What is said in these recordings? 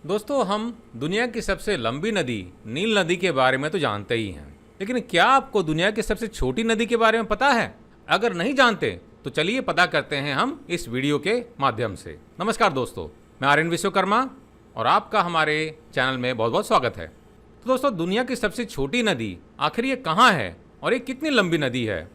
दोस्तों, हम दुनिया की सबसे लंबी नदी नील नदी के बारे में तो जानते ही हैं, लेकिन क्या आपको दुनिया की सबसे छोटी नदी के बारे में पता है? अगर नहीं जानते तो चलिए पता करते हैं हम इस वीडियो के माध्यम से। नमस्कार दोस्तों, मैं आर्यन विश्वकर्मा और आपका हमारे चैनल में बहुत बहुत स्वागत है। तो दोस्तों, दुनिया की सबसे छोटी नदी आखिर ये कहाँ है और ये कितनी लंबी नदी है?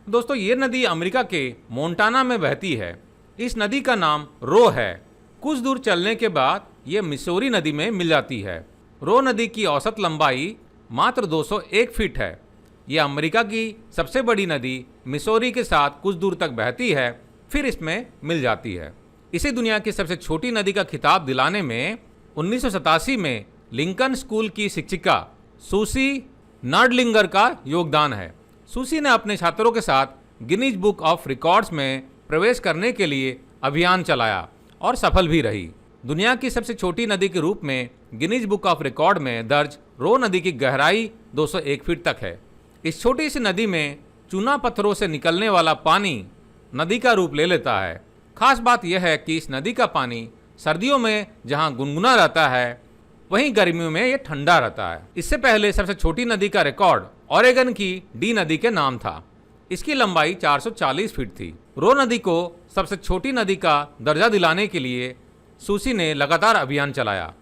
दोस्तों, ये नदी अमेरिका के मोंटाना में बहती है। इस नदी का नाम रो है। कुछ दूर चलने के बाद ये मिसौरी नदी में मिल जाती है। रो नदी की औसत लंबाई मात्र 201 फीट है। यह अमेरिका की सबसे बड़ी नदी मिसौरी के साथ कुछ दूर तक बहती है, फिर इसमें मिल जाती है। इसे दुनिया की सबसे छोटी नदी का खिताब दिलाने में 1987 में लिंकन स्कूल की शिक्षिका सूसी नर्डलिंगर का योगदान है। सूसी ने अपने छात्रों के साथ गिनीज बुक ऑफ रिकॉर्ड्स में प्रवेश करने के लिए अभियान चलाया और सफल भी रही। दुनिया की सबसे छोटी नदी के रूप में गिनीज बुक ऑफ रिकॉर्ड में दर्ज रो नदी की गहराई 201 फीट तक है। इस छोटी सी नदी में चूना पत्थरों से निकलने वाला पानी नदी का रूप ले लेता है। खास बात यह है कि इस नदी का पानी सर्दियों में जहां गुनगुना रहता है, वहीं गर्मियों में यह ठंडा रहता है। इससे पहले सबसे छोटी नदी का रिकॉर्ड ओरेगन की डी नदी के नाम था। इसकी लंबाई 440 फीट थी। रो नदी को सबसे छोटी नदी का दर्जा दिलाने के लिए सूसी ने लगातार अभियान चलाया।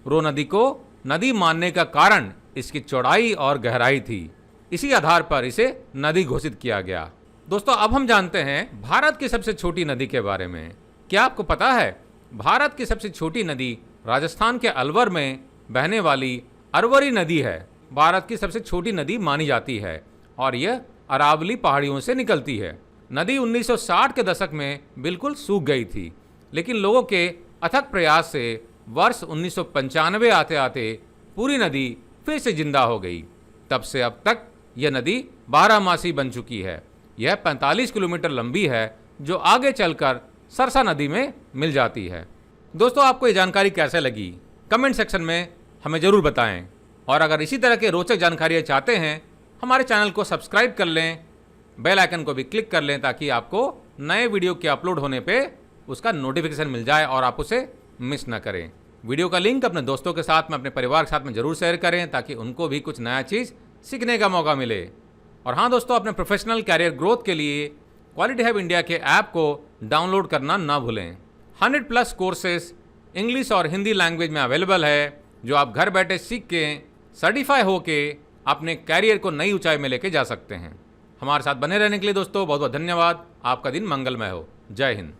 रो नदी को नदी मानने का कारण इसकी चौड़ाई और गहराई थी। इसी आधार पर इसे नदी घोषित किया गया। दोस्तों, अब हम जानते हैं भारत की सबसे छोटी नदी के बारे में। क्या आपको पता है भारत की सबसे छोटी नदी राजस्थान के अलवर में बहने वाली अरवरी नदी है। भारत की सबसे छोटी नदी मानी जाती है और यह अरावली पहाड़ियों से निकलती है। नदी 1960 के दशक में बिल्कुल सूख गई थी, लेकिन लोगों के अथक प्रयास से वर्ष 1995 आते आते पूरी नदी फिर से जिंदा हो गई। तब से अब तक यह नदी 12मासी बन चुकी है। यह 45 किलोमीटर लंबी है, जो आगे चलकर सरसा नदी में मिल जाती है। दोस्तों, आपको ये जानकारी कैसे लगी? कमेंट सेक्शन में हमें ज़रूर बताएं। और अगर इसी तरह के रोचक जानकारियाँ चाहते हैं, हमारे चैनल को सब्सक्राइब कर लें, बेल आइकन को भी क्लिक कर लें, ताकि आपको नए वीडियो के अपलोड होने पे उसका नोटिफिकेशन मिल जाए और आप उसे मिस ना करें। वीडियो का लिंक अपने दोस्तों के साथ में, अपने परिवार के साथ में ज़रूर शेयर करें, ताकि उनको भी कुछ नया चीज़ सीखने का मौका मिले। और हाँ दोस्तों, अपने प्रोफेशनल कैरियर ग्रोथ के लिए क्वालिटी हब इंडिया के ऐप को डाउनलोड करना ना भूलें। 100+ कोर्सेज इंग्लिश और हिंदी लैंग्वेज में अवेलेबल है, जो आप घर बैठे सीख के सर्टिफाई होके अपने कैरियर को नई ऊंचाई में लेके जा सकते हैं। हमारे साथ बने रहने के लिए दोस्तों बहुत बहुत धन्यवाद। आपका दिन मंगलमय हो। जय हिंद।